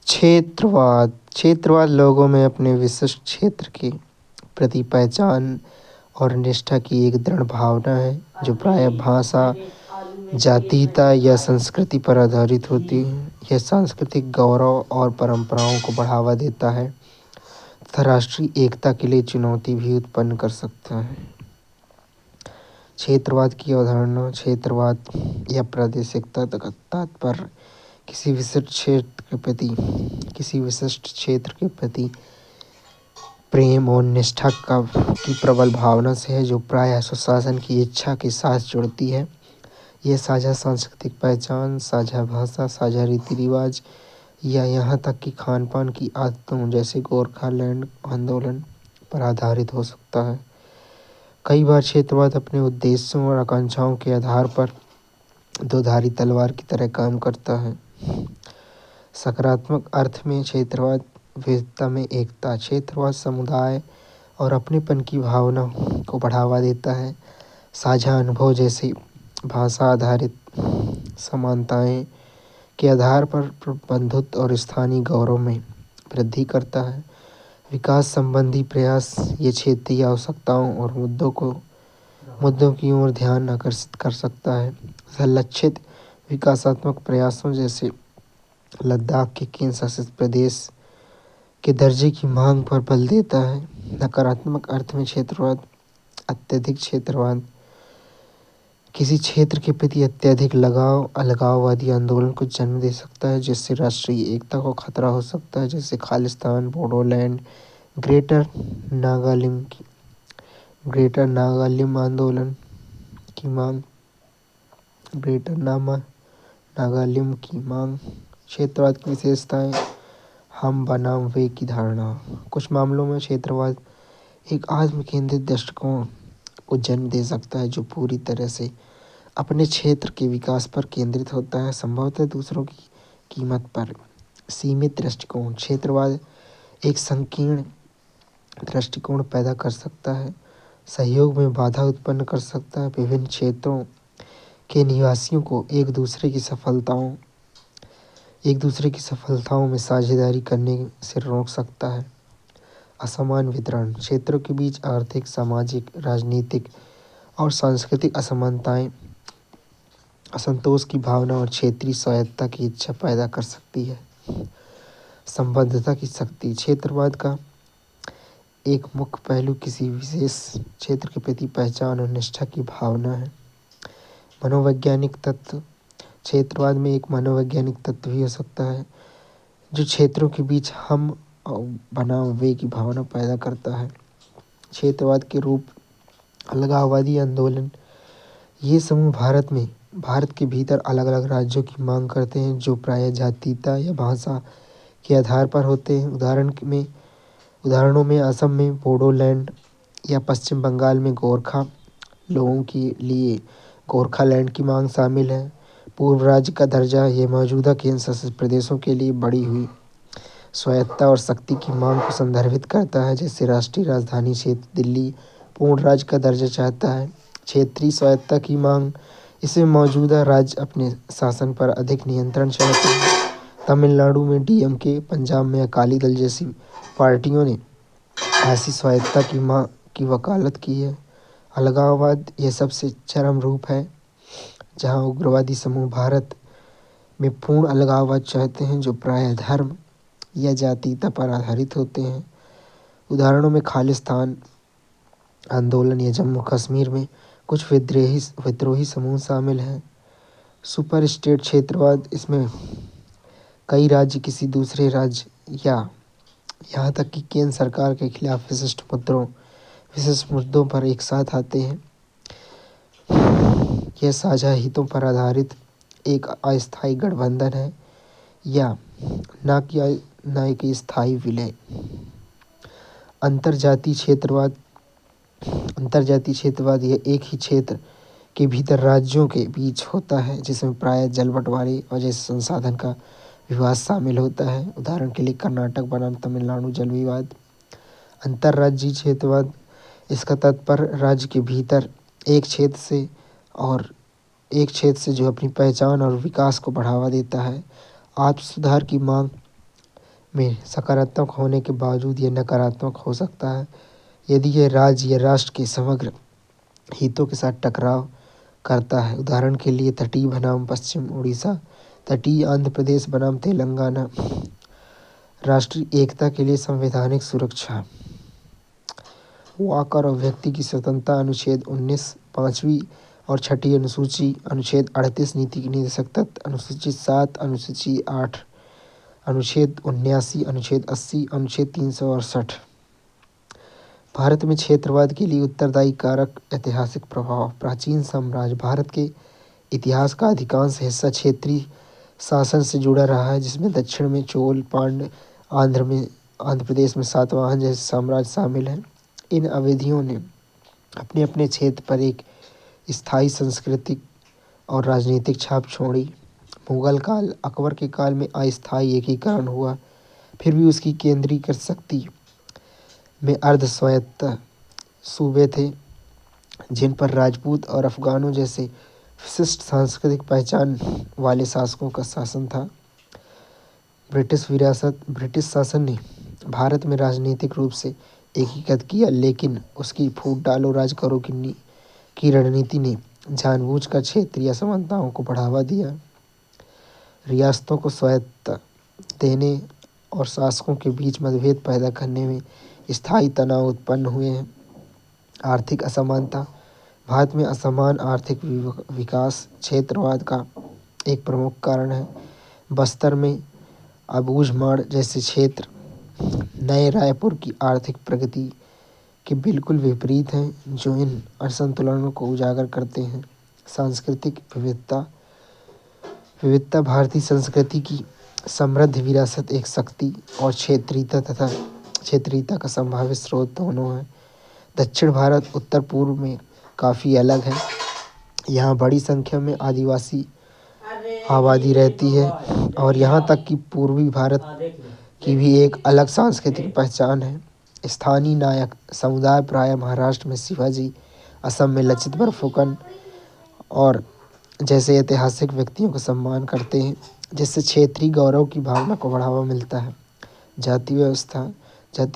क्षेत्रवाद लोगों में अपने विशिष्ट क्षेत्र के प्रति पहचान और निष्ठा की एक दृढ़ भावना है जो प्रायः भाषा, जातीयता या संस्कृति पर आधारित होती है। यह सांस्कृतिक गौरव और परंपराओं को बढ़ावा देता है तथा राष्ट्रीय एकता के लिए चुनौती भी उत्पन्न कर सकता है। क्षेत्रवाद की अवधारणा। क्षेत्रवाद या प्रादेशिकता का तात्पर्य किसी विशिष्ट क्षेत्र के प्रति प्रेम और निष्ठा की प्रबल भावना से है जो प्रायः सुशासन की इच्छा के साथ जुड़ती है। यह साझा सांस्कृतिक पहचान, साझा भाषा, साझा रीति रिवाज या यहाँ तक कि खान पान की आदतों जैसे गोरखालैंड आंदोलन पर आधारित हो सकता है। कई बार क्षेत्रवाद अपने उद्देश्यों और आकांक्षाओं के आधार पर दोधारी तलवार की तरह काम करता है। सकारात्मक अर्थ में क्षेत्रवाद विविधता में एकता। क्षेत्रवाद समुदाय और अपनेपन की भावना को बढ़ावा देता है। साझा अनुभव जैसे भाषा आधारित समानताएं के आधार पर बंधुत्व और स्थानीय गौरव में वृद्धि करता है। विकास संबंधी प्रयास ये क्षेत्रीय आवश्यकताओं और मुद्दों की ओर ध्यान आकर्षित कर सकता है। लक्षित विकासात्मक प्रयासों जैसे लद्दाख के केंद्र शासित प्रदेश के दर्जे की मांग पर बल देता है। नकारात्मक अर्थ में अत्यधिक क्षेत्रवाद किसी क्षेत्र के प्रति अत्यधिक अलगाववादी आंदोलन को जन्म दे सकता है जिससे राष्ट्रीय एकता को खतरा हो सकता है, जैसे खालिस्तान, बोडोलैंड, ग्रेटर नागालिम आंदोलन की मांग। नागालिम की मांग। क्षेत्रवाद की विशेषताएं। हम बनाम वे की धारणा। कुछ मामलों में क्षेत्रवाद एक आत्म केंद्रित दृष्टिकोण को जन्म दे सकता है जो पूरी तरह से अपने क्षेत्र के विकास पर केंद्रित होता है, संभवतः दूसरों की कीमत पर। सीमित दृष्टिकोण। क्षेत्रवाद एक संकीर्ण दृष्टिकोण पैदा कर सकता है, सहयोग में बाधा उत्पन्न कर सकता है, विभिन्न क्षेत्रों के निवासियों को एक दूसरे की सफलताओं में साझेदारी करने से रोक सकता है। असमान वितरण। क्षेत्रों के बीच आर्थिक, सामाजिक, राजनीतिक और सांस्कृतिक असमानताएं असंतोष की भावना और क्षेत्रीय स्वायत्तता की इच्छा पैदा कर सकती है। संबद्धता की शक्ति। क्षेत्रवाद का एक मुख्य पहलू किसी विशेष क्षेत्र के प्रति पहचान और निष्ठा की भावना है। मनोवैज्ञानिक तत्व। क्षेत्रवाद में एक मनोवैज्ञानिक तत्व भी हो सकता है जो क्षेत्रों के बीच हम बनाम वे की भावना पैदा करता है। क्षेत्रवाद के रूप। अलगाववादी आंदोलन। ये समूह भारत के भीतर अलग अलग राज्यों की मांग करते हैं जो प्रायः जातीयता या भाषा के आधार पर होते हैं। उदाहरणों में असम में बोडोलैंड या पश्चिम बंगाल में गोरखा लोगों के लिए गोरखालैंड की मांग शामिल है। पूर्व राज्य का दर्जा। यह मौजूदा केंद्र शासित प्रदेशों के लिए बढ़ी हुई स्वायत्तता और शक्ति की मांग को संदर्भित करता है, जैसे राष्ट्रीय राजधानी क्षेत्र दिल्ली पूर्ण राज्य का दर्जा चाहता है। क्षेत्रीय स्वायत्तता की मांग। इसमें मौजूदा राज्य अपने शासन पर अधिक नियंत्रण चाहते हैं। तमिलनाडु में डीएमके, पंजाब में अकाली दल जैसी पार्टियों ने ऐसी स्वायत्तता की मांग की वकालत की है। अलगाववाद यह सबसे चरम रूप है जहां उग्रवादी समूह भारत में पूर्ण अलगाववाद चाहते हैं जो प्रायः धर्म या जातीयता पर आधारित होते हैं। उदाहरणों में खालिस्तान आंदोलन या जम्मू कश्मीर में कुछ विद्रोही समूह शामिल हैं। सुपर स्टेट क्षेत्रवाद। इसमें कई राज्य किसी दूसरे राज्य या यहाँ तक कि केंद्र सरकार के खिलाफ विशिष्ट मुद्दों पर एक साथ आते हैं। यह साझा हितों पर आधारित एक अस्थायी गठबंधन है या न कि स्थायी विलय। अंतर्जातीय क्षेत्रवाद यह एक ही क्षेत्र के भीतर राज्यों के बीच होता है जिसमें प्रायः जल बंटवारे और जैसे संसाधन का विवाद शामिल होता है। उदाहरण के लिए कर्नाटक बनाम तमिलनाडु जल विवाद। अंतर्राज्यीय क्षेत्रवाद। इसका तात्पर्य राज्य के भीतर एक क्षेत्र से जो अपनी पहचान और विकास को बढ़ावा देता है। आत्म सुधार की मांग। में सकारात्मक होने के बावजूद यह नकारात्मक हो सकता है यदि यह राज्य या राष्ट्र के समग्र हितों के साथ टकराव करता है। उदाहरण के लिए तटीय बनाम पश्चिम उड़ीसा, तटीय आंध्र प्रदेश बनाम तेलंगाना। राष्ट्रीय एकता के लिए संवैधानिक सुरक्षा। वाक और अभिव्यक्ति की स्वतंत्रता अनुच्छेद 19 पाँचवीं और छठी अनुसूची, अनुच्छेद 38 नीति के निदेशक तत्व, अनुसूची 7, अनुसूची 8, अनुच्छेद 79, अनुच्छेद 80, अनुच्छेद 368। भारत में क्षेत्रवाद के लिए उत्तरदायी कारक। ऐतिहासिक प्रभाव। प्राचीन साम्राज्य। भारत के इतिहास का अधिकांश हिस्सा क्षेत्रीय शासन से जुड़ा रहा है, जिसमें दक्षिण में चोल, पांड्य, आंध्र प्रदेश में सातवाहन जैसे साम्राज्य शामिल हैं। इन अवधियों ने अपने अपने क्षेत्र पर एक स्थायी सांस्कृतिक और राजनीतिक छाप छोड़ी। मुगल काल। अकबर के काल में अस्थायी एकीकरण हुआ, फिर भी उसकी केंद्रीकृत शक्ति में अर्ध स्वायत्त सूबे थे, जिन पर राजपूत और अफगानों जैसे विशिष्ट सांस्कृतिक पहचान वाले शासकों का शासन था। ब्रिटिश शासन ने भारत में राजनीतिक रूप से एकीकृत किया, लेकिन उसकी फूट डालो राज करो की रणनीति ने जानबूझकर क्षेत्रीय असमानताओं को बढ़ावा दिया। रियासतों को स्वायत्तता देने और शासकों के बीच मतभेद पैदा करने में स्थायी तनाव उत्पन्न हुए हैं। आर्थिक असमानता। भारत में असमान आर्थिक विकास क्षेत्रवाद का एक प्रमुख कारण है। बस्तर में अबूझमाड़ जैसे क्षेत्र नए रायपुर की आर्थिक प्रगति के बिल्कुल विपरीत हैं, जो इन असंतुलनों को उजागर करते हैं। सांस्कृतिक विविधता। भारतीय संस्कृति की समृद्ध विरासत एक शक्ति और क्षेत्रीयता का संभावित स्रोत दोनों है। दक्षिण भारत उत्तर पूर्व में काफ़ी अलग है। यहाँ बड़ी संख्या में आदिवासी आबादी रहती है और यहाँ तक कि पूर्वी भारत की भी एक अलग सांस्कृतिक पहचान है। स्थानीय नायक समुदाय प्रायः महाराष्ट्र में शिवाजी, असम में लचित बरफुकन और जैसे ऐतिहासिक व्यक्तियों का सम्मान करते हैं, जिससे क्षेत्रीय गौरव की भावना को बढ़ावा मिलता है। जाति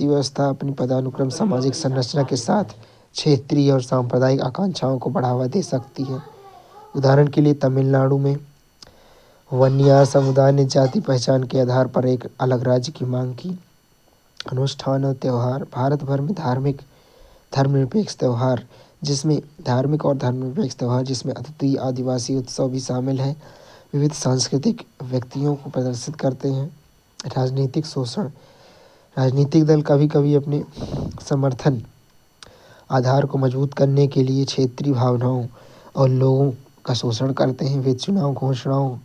व्यवस्था अपनी पदानुक्रम सामाजिक संरचना के साथ क्षेत्रीय और सांप्रदायिक आकांक्षाओं को बढ़ावा दे सकती है। उदाहरण के लिए तमिलनाडु में वन्यार समुदाय ने जाति पहचान के आधार पर एक अलग राज्य की मांग की। अनुष्ठान और त्यौहार। भारत भर में धर्मनिरपेक्ष त्यौहार जिसमें अद्वितीय आदिवासी उत्सव भी शामिल हैं, विविध सांस्कृतिक व्यक्तियों को प्रदर्शित करते हैं। राजनीतिक शोषण। राजनीतिक दल कभी कभी अपने समर्थन आधार को मजबूत करने के लिए क्षेत्रीय भावनाओं और लोगों का शोषण करते हैं। वे चुनाव घोषणाओं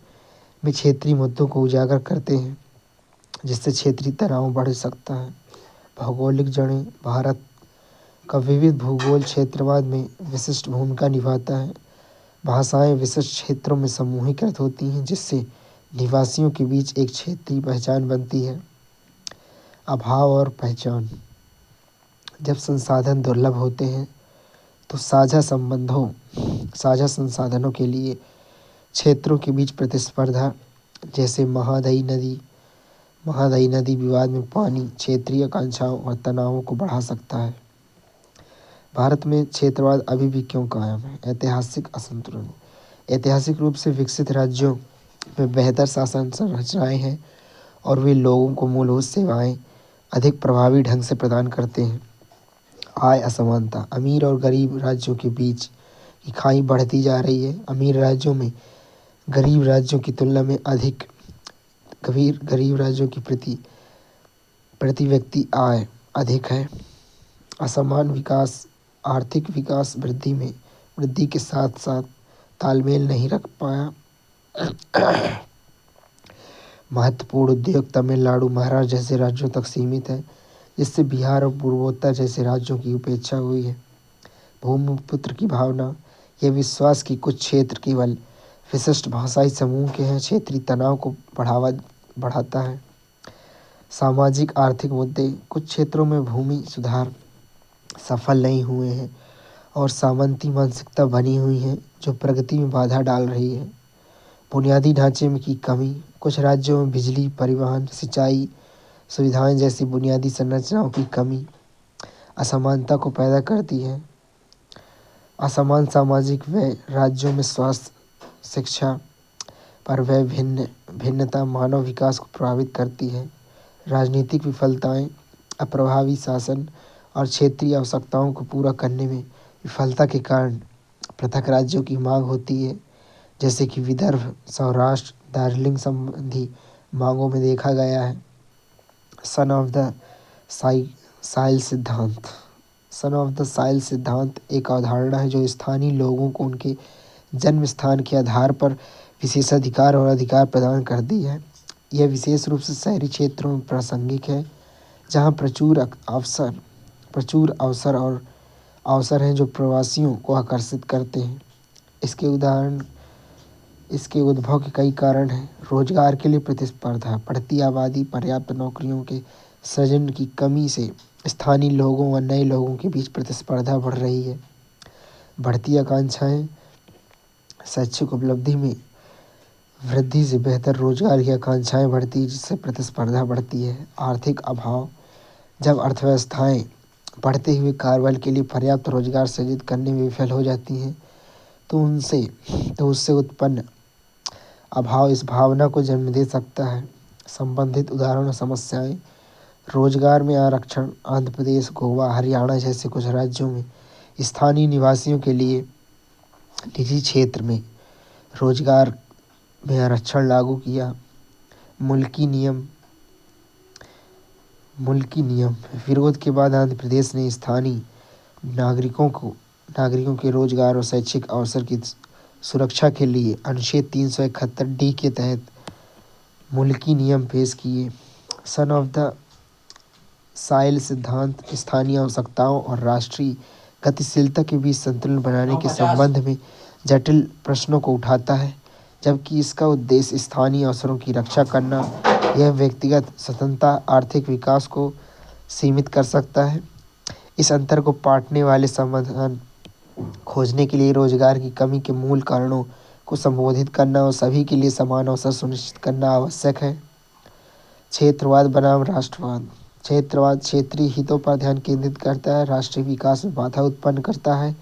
में क्षेत्रीय मुद्दों को उजागर करते हैं, जिससे क्षेत्रीय तनाव बढ़ सकता है। भौगोलिक जड़ें। भारत का विविध भूगोल क्षेत्रवाद में विशिष्ट भूमिका निभाता है। भाषाएं विशिष्ट क्षेत्रों में समूहीकृत होती हैं, जिससे निवासियों के बीच एक क्षेत्रीय पहचान बनती है। अभाव और पहचान। जब संसाधन दुर्लभ होते हैं तो साझा संसाधनों के लिए क्षेत्रों के बीच प्रतिस्पर्धा, जैसे महादायी नदी विवाद में पानी, क्षेत्रीय आकांक्षाओं और तनावों को बढ़ा सकता है। भारत में क्षेत्रवाद अभी भी क्यों कायम है? ऐतिहासिक असंतुलन। ऐतिहासिक रूप से विकसित राज्यों में बेहतर शासन संरचनाएं हैं और वे लोगों को मूलभूत सेवाएं अधिक प्रभावी ढंग से प्रदान करते हैं। आय असमानता। अमीर और गरीब राज्यों के बीच की खाई बढ़ती जा रही है। अमीर राज्यों में गरीब राज्यों की तुलना में अधिक गरीब राज्यों की प्रति व्यक्ति आय अधिक है। असमान विकास। आर्थिक विकास वृद्धि के साथ साथ तालमेल नहीं रख पाया। महत्वपूर्ण उद्योग तमिलनाडु, महाराष्ट्र जैसे राज्यों तक सीमित है, जिससे बिहार और पूर्वोत्तर जैसे राज्यों की उपेक्षा हुई है। भूमिपुत्र की भावना। यह विश्वास कि कुछ क्षेत्र केवल विशिष्ट भाषाई समूह के हैं, क्षेत्रीय तनाव को बढ़ाता है। सामाजिक आर्थिक मुद्दे। कुछ क्षेत्रों में भूमि सुधार सफल नहीं हुए हैं और सामंती मानसिकता बनी हुई है, जो प्रगति में बाधा डाल रही है। बुनियादी ढांचे में की कमी। कुछ राज्यों में बिजली, परिवहन, सिंचाई सुविधाएं जैसी बुनियादी संरचनाओं की कमी असमानता को पैदा करती है। असमान सामाजिक व्यय, राज्यों में स्वास्थ्य, शिक्षा पर व्यय भिन्नता मानव विकास को प्रभावित करती है। राजनीतिक विफलताएं, अप्रभावी शासन और क्षेत्रीय आवश्यकताओं को पूरा करने में विफलता के कारण पृथक राज्यों की मांग होती है, जैसे कि विदर्भ, सौराष्ट्र, दार्जिलिंग संबंधी मांगों में देखा गया है। सन ऑफ द साइल सिद्धांत। सन ऑफ द साइल सिद्धांत एक अवधारणा है जो स्थानीय लोगों को उनके जन्म स्थान के आधार पर विशेषाधिकार और अधिकार प्रदान करती है। यह विशेष रूप से शहरी क्षेत्रों में प्रासंगिक है, जहाँ प्रचुर अवसर हैं जो प्रवासियों को आकर्षित करते हैं। इसके उद्भव के कई कारण हैं। रोजगार के लिए प्रतिस्पर्धा, बढ़ती आबादी, पर्याप्त नौकरियों के सृजन की कमी से स्थानीय लोगों व नए लोगों के बीच प्रतिस्पर्धा बढ़ रही है। बढ़ती आकांक्षाएं, शैक्षिक उपलब्धि में वृद्धि से बेहतर रोजगार की आकांक्षाएं बढ़ती है, जिससे प्रतिस्पर्धा बढ़ती है। आर्थिक अभाव, जब अर्थव्यवस्थाएं बढ़ते हुए कार्यबल के लिए पर्याप्त रोजगार सृजित करने में विफल हो जाती हैं, तो उससे उत्पन्न अभाव इस भावना को जन्म दे सकता है। संबंधित उदाहरण समस्याएं, रोजगार में आरक्षण। आंध्र प्रदेश, गोवा, हरियाणा जैसे कुछ राज्यों में स्थानीय निवासियों के लिए निजी क्षेत्र में रोजगार में आरक्षण लागू किया। मुल्की नियम विरोध के बाद आंध्र प्रदेश ने स्थानीय नागरिकों के रोजगार और शैक्षिक अवसर की सुरक्षा के लिए अनुच्छेद 371D के तहत मुल्की नियम पेश किए। सन ऑफ द साइल सिद्धांत स्थानीय आवश्यकताओं और राष्ट्रीय गतिशीलता के बीच संतुलन बनाने के संबंध में जटिल प्रश्नों को उठाता है, जबकि इसका उद्देश्य स्थानीय अवसरों की रक्षा करना। यह व्यक्तिगत स्वतंत्रता, आर्थिक विकास को सीमित कर सकता है। इस अंतर को पाटने वाले समाधान खोजने के लिए रोजगार की कमी के मूल कारणों को संबोधित करना और सभी के लिए समान अवसर सुनिश्चित करना आवश्यक है। क्षेत्रवाद बनाम राष्ट्रवाद। क्षेत्रवाद क्षेत्रीय हितों पर ध्यान केंद्रित करता है, राष्ट्रीय विकास में बाधा उत्पन्न करता है।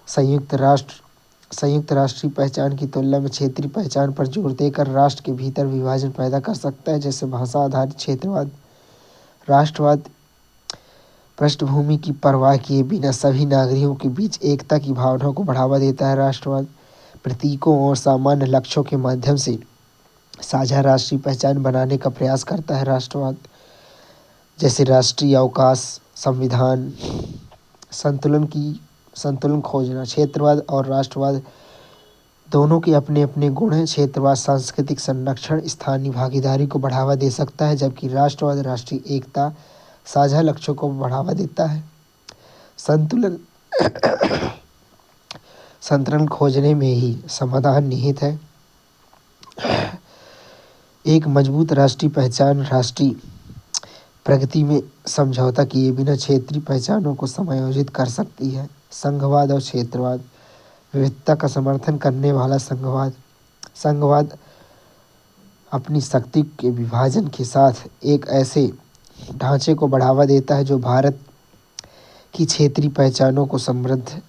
संयुक्त राष्ट्रीय पहचान की तुलना में क्षेत्रीय पहचान पर जोर देकर राष्ट्र के भीतर विभाजन पैदा कर सकता है, जैसे भाषा आधारित क्षेत्रवाद। राष्ट्रवाद पृष्ठभूमि की परवाह किए बिना सभी नागरिकों के बीच एकता की भावना को बढ़ावा देता है। राष्ट्रवाद प्रतीकों और सामान्य लक्ष्यों के माध्यम से साझा राष्ट्रीय पहचान बनाने का प्रयास करता है। राष्ट्रवाद जैसे राष्ट्रीय अवकाश, संविधान संतुलन खोजना। क्षेत्रवाद और राष्ट्रवाद दोनों के अपने अपने गुण हैं। क्षेत्रवाद सांस्कृतिक संरक्षण, स्थानीय भागीदारी को बढ़ावा दे सकता है, जबकि राष्ट्रवाद राष्ट्रीय एकता, साझा लक्ष्यों को बढ़ावा देता है। संतुलन खोजने में ही समाधान निहित है। एक मजबूत राष्ट्रीय पहचान राष्ट्रीय प्रगति में समझौता किए बिना क्षेत्रीय पहचानों को समायोजित कर सकती है। संघवाद और क्षेत्रवाद। विविधता का समर्थन करने वाला संघवाद अपनी शक्ति के विभाजन के साथ एक ऐसे ढांचे को बढ़ावा देता है जो भारत की क्षेत्रीय पहचानों को समृद्ध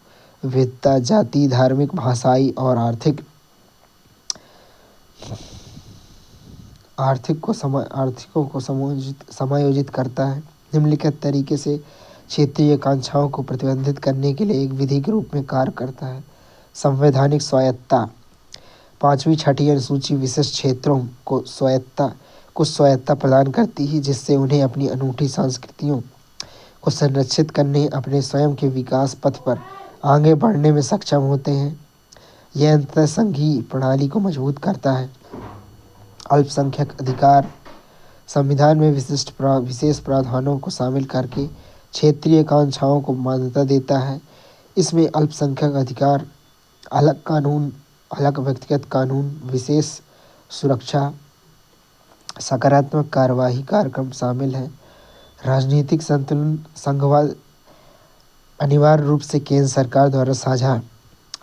विविधता, जाति, धार्मिक, भाषाई और आर्थिकों को समायोजित करता है। निम्नलिखित तरीके से क्षेत्रीय आकांक्षाओं को प्रतिबंधित करने के लिए एक विधि के रूप में कार्य करता है। संवैधानिक स्वायत्तता। 5वीं छठी अनुसूची विशिष्ट क्षेत्रों को स्वायत्तता प्रदान करती है, जिससे उन्हें अपनी अनूठी संस्कृतियों को संरक्षित करने, अपने स्वयं के विकास पथ पर आगे बढ़ने में सक्षम होते हैं। यह अंततः संघीय प्रणाली को मजबूत करता है। अल्पसंख्यक अधिकार। संविधान में विशेष प्रावधानों को शामिल करके क्षेत्रीय आकांक्षाओं को मान्यता देता है। इसमें अल्पसंख्यक अधिकार, अलग कानून, अलग व्यक्तिगत कानून, विशेष सुरक्षा, सकारात्मक कार्यवाही कार्यक्रम शामिल हैं। राजनीतिक संतुलन। संघवाद अनिवार्य रूप से केंद्र सरकार द्वारा साझा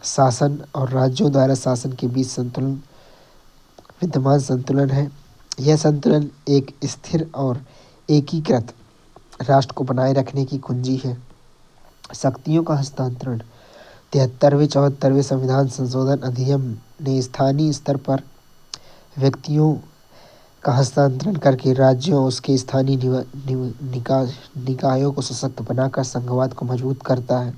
शासन और राज्यों द्वारा शासन के बीच विद्यमान संतुलन है। यह संतुलन एक स्थिर और एकीकृत राष्ट्र को बनाए रखने की कुंजी है। शक्तियों का हस्तांतरण। 73वें संविधान संशोधन अधिनियम ने स्थानीय स्तर पर व्यक्तियों का हस्तांतरण करके राज्यों और उसके स्थानीय निकायों को सशक्त बनाकर संघवाद को मजबूत करता है।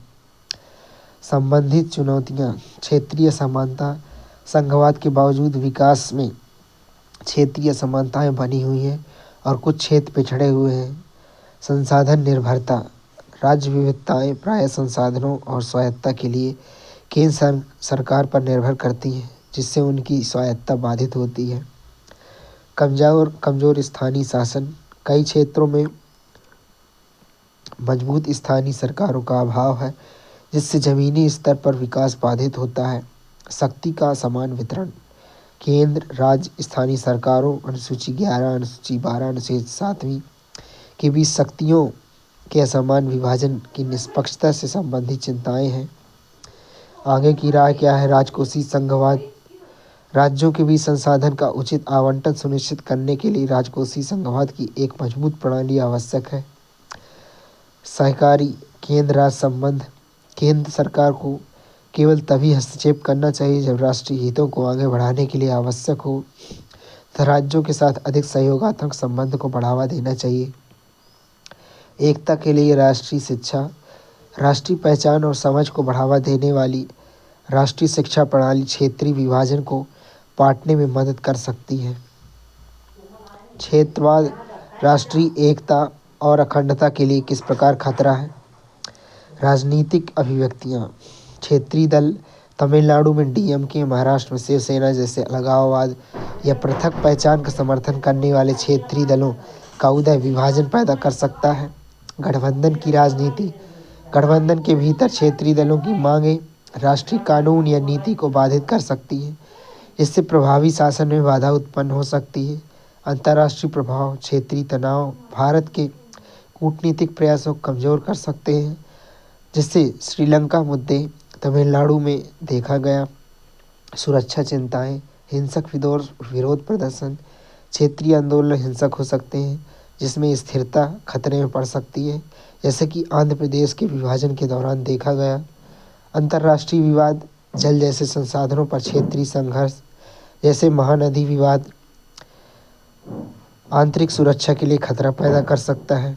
संबंधित चुनौतियाँ। क्षेत्रीय असमानता। संघवाद के बावजूद विकास में क्षेत्रीय असमानताएं बनी हुई हैं और कुछ क्षेत्र पिछड़े हुए हैं। संसाधन निर्भरता। राज्य विविधताएं प्रायः संसाधनों और स्वायत्ता के लिए केंद्र सरकार पर निर्भर करती हैं, जिससे उनकी स्वायत्ता बाधित होती है। कमजोर स्थानीय शासन। कई क्षेत्रों में मजबूत स्थानीय सरकारों का अभाव है, जिससे जमीनी स्तर पर विकास बाधित होता है। शक्ति का समान वितरण। केंद्र, राज्य, स्थानीय सरकारों, अनुसूची 11, अनुसूची 12, अनुसूची 7वीं के बीच शक्तियों के असमान विभाजन की निष्पक्षता से संबंधित चिंताएं हैं। आगे की राय क्या है? राजकोषीय संघवाद। राज्यों के बीच संसाधन का उचित आवंटन सुनिश्चित करने के लिए राजकोषीय संघवाद की एक मजबूत प्रणाली आवश्यक है। सहकारी केंद्र राज्य संबंध। केंद्र सरकार को केवल तभी हस्तक्षेप करना चाहिए जब राष्ट्रीय हितों को आगे बढ़ाने के लिए आवश्यक हो, तथा राज्यों के साथ अधिक सहयोगात्मक संबंध को बढ़ावा देना चाहिए। एकता के लिए राष्ट्रीय शिक्षा। राष्ट्रीय पहचान और समझ को बढ़ावा देने वाली राष्ट्रीय शिक्षा प्रणाली क्षेत्रीय विभाजन को पाटने में मदद कर सकती है। क्षेत्रवाद राष्ट्रीय एकता और अखंडता के लिए किस प्रकार खतरा है? राजनीतिक अभिव्यक्तियाँ। क्षेत्रीय दल। तमिलनाडु में डीएमके, महाराष्ट्र में शिवसेना जैसे अलगाववाद या पृथक पहचान का समर्थन करने वाले क्षेत्रीय दलों का उदय विभाजन पैदा कर सकता है। गठबंधन की राजनीति। गठबंधन के भीतर क्षेत्रीय दलों की मांगें राष्ट्रीय कानून या नीति को बाधित कर सकती हैं, जिससे प्रभावी शासन में बाधा उत्पन्न हो सकती है। अंतर्राष्ट्रीय प्रभाव। क्षेत्रीय तनाव भारत के कूटनीतिक प्रयासों को कमजोर कर सकते हैं, जिससे श्रीलंका मुद्दे तमिलनाडु में देखा गया। सुरक्षा चिंताएं। हिंसक विरोध प्रदर्शन। क्षेत्रीय आंदोलन हिंसक हो सकते हैं, जिसमें स्थिरता खतरे में पड़ सकती है, जैसे कि आंध्र प्रदेश के विभाजन के दौरान देखा गया। अंतर्राष्ट्रीय विवाद। जल जैसे संसाधनों पर क्षेत्रीय संघर्ष, जैसे महानदी विवाद, आंतरिक सुरक्षा के लिए खतरा पैदा कर सकता है।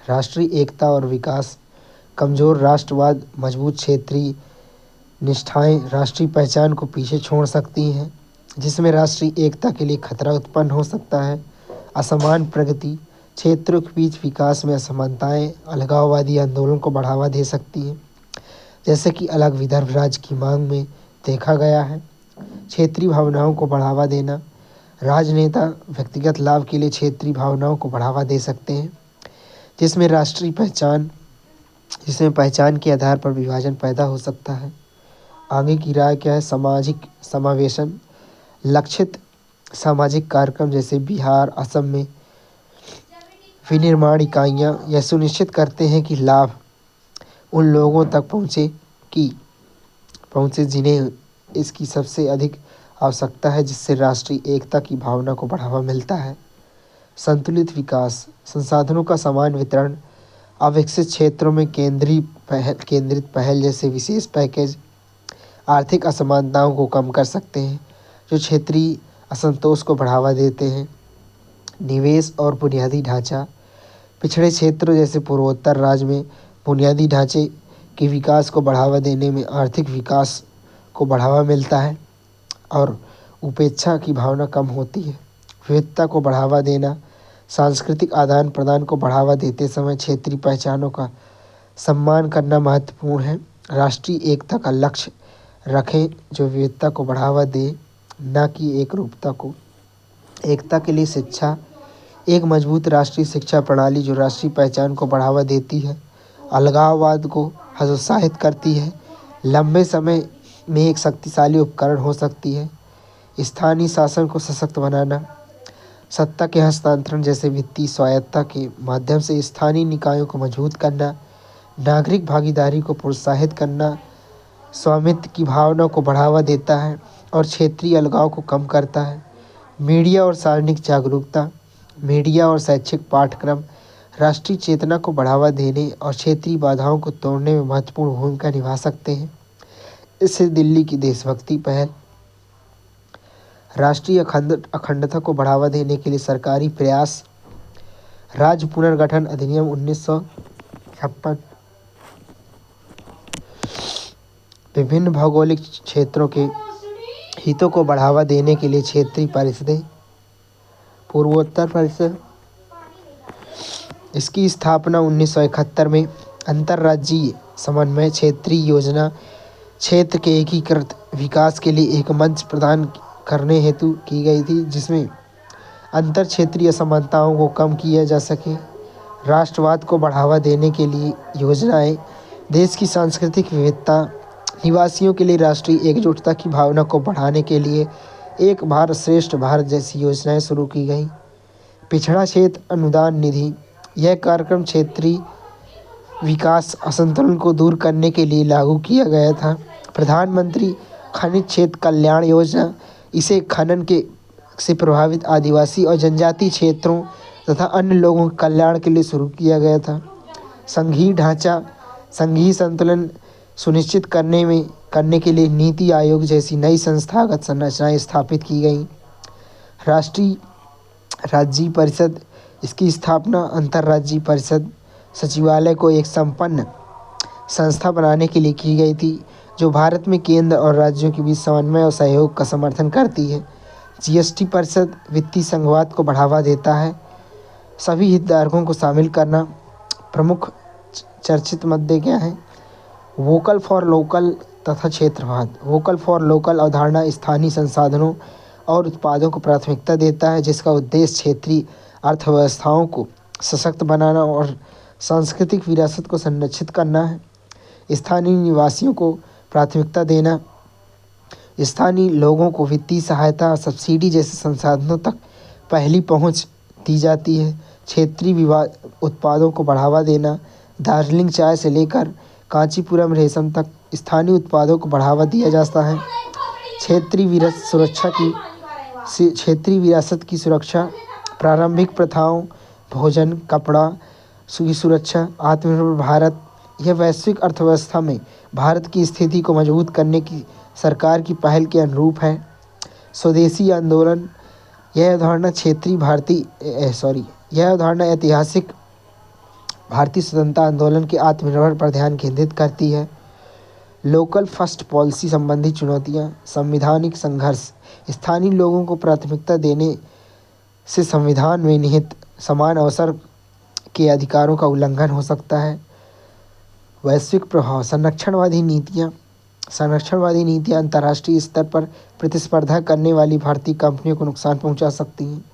राष्ट्रीय एकता और विकास। कमजोर राष्ट्रवाद, मजबूत क्षेत्रीय निष्ठाएं राष्ट्रीय पहचान को पीछे छोड़ सकती हैं, जिसमें राष्ट्रीय एकता के लिए खतरा उत्पन्न हो सकता है। असमान प्रगति। क्षेत्रों के बीच विकास में असमानताएं अलगाववादी आंदोलन को बढ़ावा दे सकती हैं, जैसे कि अलग विदर्भ राज्य की मांग में देखा गया है। क्षेत्रीय भावनाओं को बढ़ावा देना। राजनेता व्यक्तिगत लाभ के लिए क्षेत्रीय भावनाओं को बढ़ावा दे सकते हैं, जिसमें पहचान के आधार पर विभाजन पैदा हो सकता है। आगे की राय क्या है? सामाजिक समावेशन। लक्षित सामाजिक कार्यक्रम जैसे बिहार, असम में विनिर्माण इकाइयाँ यह सुनिश्चित करते हैं कि लाभ उन लोगों तक पहुँचे जिन्हें इसकी सबसे अधिक आवश्यकता है, जिससे राष्ट्रीय एकता की भावना को बढ़ावा मिलता है। संतुलित विकास। संसाधनों का समान वितरण। अविकसित क्षेत्रों में केंद्रित पहल जैसे विशेष पैकेज आर्थिक असमानताओं को कम कर सकते हैं, जो क्षेत्रीय असंतोष को बढ़ावा देते हैं। निवेश और बुनियादी ढांचा। पिछड़े क्षेत्रों जैसे पूर्वोत्तर राज्य में बुनियादी ढांचे के विकास को बढ़ावा देने में आर्थिक विकास को बढ़ावा मिलता है और उपेक्षा की भावना कम होती है। विविधता को बढ़ावा देना। सांस्कृतिक आदान प्रदान को बढ़ावा देते समय क्षेत्रीय पहचानों का सम्मान करना महत्वपूर्ण है। राष्ट्रीय एकता का लक्ष्य रखें जो विविधता को बढ़ावा दे, न कि एकरूपता को। एकता के लिए शिक्षा। एक मजबूत राष्ट्रीय शिक्षा प्रणाली जो राष्ट्रीय पहचान को बढ़ावा देती है, अलगाववाद को हतोत्साहित करती है, लंबे समय में एक शक्तिशाली उपकरण हो सकती है। स्थानीय शासन को सशक्त बनाना। सत्ता के हस्तांतरण जैसे वित्तीय स्वायत्तता के माध्यम से स्थानीय निकायों को मजबूत करना। नागरिक भागीदारी को प्रोत्साहित करना स्वामित्व की भावना को बढ़ावा देता है और क्षेत्रीय अलगाव को कम करता है। मीडिया और सार्वजनिक जागरूकता। मीडिया और शैक्षिक पाठ्यक्रम राष्ट्रीय चेतना को बढ़ावा देने और क्षेत्रीय बाधाओं को तोड़ने में महत्वपूर्ण भूमिका निभा सकते हैं। इससे दिल्ली की देशभक्ति पहल, राष्ट्रीय अखंडता को बढ़ावा देने के लिए सरकारी प्रयास, राज्य पुनर्गठन अधिनियम 1956, विभिन्न भौगोलिक क्षेत्रों के हितों को बढ़ावा देने के लिए क्षेत्रीय परिषदें, पूर्वोत्तर परिषद, इसकी स्थापना 1971 में अंतर्राज्यीय समन्वय क्षेत्रीय योजना क्षेत्र के एकीकृत विकास के लिए एक मंच प्रदान करने हेतु की गई थी, जिसमें अंतर क्षेत्रीय असमानताओं को कम किया जा सके। राष्ट्रवाद को बढ़ावा देने के लिए योजनाएं, देश की सांस्कृतिक विविधता, निवासियों के लिए राष्ट्रीय एकजुटता की भावना को बढ़ाने के लिए एक भारत श्रेष्ठ भारत जैसी योजनाएं शुरू की गई। पिछड़ा क्षेत्र अनुदान निधि, यह कार्यक्रम क्षेत्रीय विकास असंतुलन को दूर करने के लिए लागू किया गया था। प्रधानमंत्री खनिज क्षेत्र कल्याण योजना, इसे खनन के से प्रभावित आदिवासी और जनजातीय क्षेत्रों तथा अन्य लोगों के कल्याण के लिए शुरू किया गया था। संघीय ढांचा, संघीय संतुलन सुनिश्चित करने के लिए नीति आयोग जैसी नई संस्थागत संरचनाएं स्थापित की गई। राष्ट्रीय राज्य परिषद, इसकी स्थापना अंतर्राज्यीय परिषद सचिवालय को एक संपन्न संस्था बनाने के लिए की गई थी, जो भारत में केंद्र और राज्यों के बीच समन्वय और सहयोग का समर्थन करती है। जीएसटी परिषद वित्तीय संघवाद को बढ़ावा देता है। सभी हितधारकों को शामिल करना। प्रमुख चर्चित मुद्दे क्या हैं? वोकल फॉर लोकल तथा क्षेत्रवाद। वोकल फॉर लोकल अवधारणा स्थानीय संसाधनों और उत्पादों को प्राथमिकता देता है, जिसका उद्देश्य क्षेत्रीय अर्थव्यवस्थाओं को सशक्त बनाना और सांस्कृतिक विरासत को संरक्षित करना है। स्थानीय निवासियों को प्राथमिकता देना, स्थानीय लोगों को वित्तीय सहायता, सब्सिडी जैसे संसाधनों तक पहली पहुंच दी जाती है। क्षेत्रीय उत्पादों को बढ़ावा देना, दार्जिलिंग चाय से लेकर कांचीपुरम रेशम तक स्थानीय उत्पादों को बढ़ावा दिया जाता है। क्षेत्रीय विरासत की सुरक्षा, प्रारंभिक प्रथाओं, भोजन, कपड़ा की सुरक्षा, आत्मनिर्भर भारत, यह वैश्विक अर्थव्यवस्था में भारत की स्थिति को मजबूत करने की सरकार की पहल के अनुरूप है। स्वदेशी आंदोलन, यह अवधारणा ऐतिहासिक भारतीय स्वतंत्रता आंदोलन के आत्मनिर्भर पर ध्यान केंद्रित करती है। लोकल फर्स्ट पॉलिसी संबंधी चुनौतियां, संवैधानिक संघर्ष, स्थानीय लोगों को प्राथमिकता देने से संविधान में निहित समान अवसर के अधिकारों का उल्लंघन हो सकता है। वैश्विक प्रभाव, संरक्षणवादी नीतियाँ अंतर्राष्ट्रीय स्तर पर प्रतिस्पर्धा करने वाली भारतीय कंपनियों को नुकसान पहुंचा सकती हैं।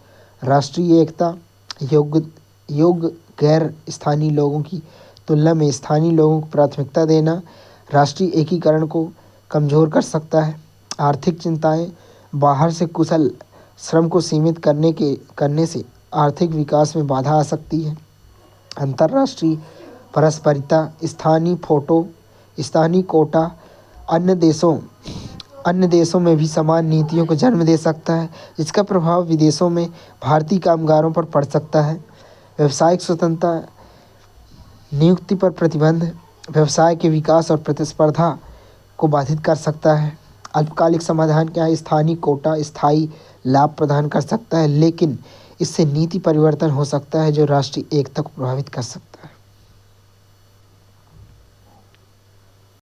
राष्ट्रीय एकता, योग्य गैर स्थानीय लोगों की तुलना में स्थानीय लोगों को प्राथमिकता देना राष्ट्रीय एकीकरण को कमज़ोर कर सकता है। आर्थिक चिंताएं, बाहर से कुशल श्रम को सीमित करने से आर्थिक विकास में बाधा आ सकती है। अंतर्राष्ट्रीय पारस्परिकता, स्थानीय कोटा अन्य देशों में भी समान नीतियों को जन्म दे सकता है, जिसका प्रभाव विदेशों में भारतीय कामगारों पर पड़ सकता है। व्यावसायिक स्वतंत्रता, नियुक्ति पर प्रतिबंध व्यवसाय के विकास और प्रतिस्पर्धा को बाधित कर सकता है। अल्पकालिक समाधान क्या है? स्थानीय कोटा स्थायी लाभ प्रदान कर सकता है, लेकिन इससे नीति परिवर्तन हो सकता है जो राष्ट्रीय एकता को प्रभावित कर सकता है।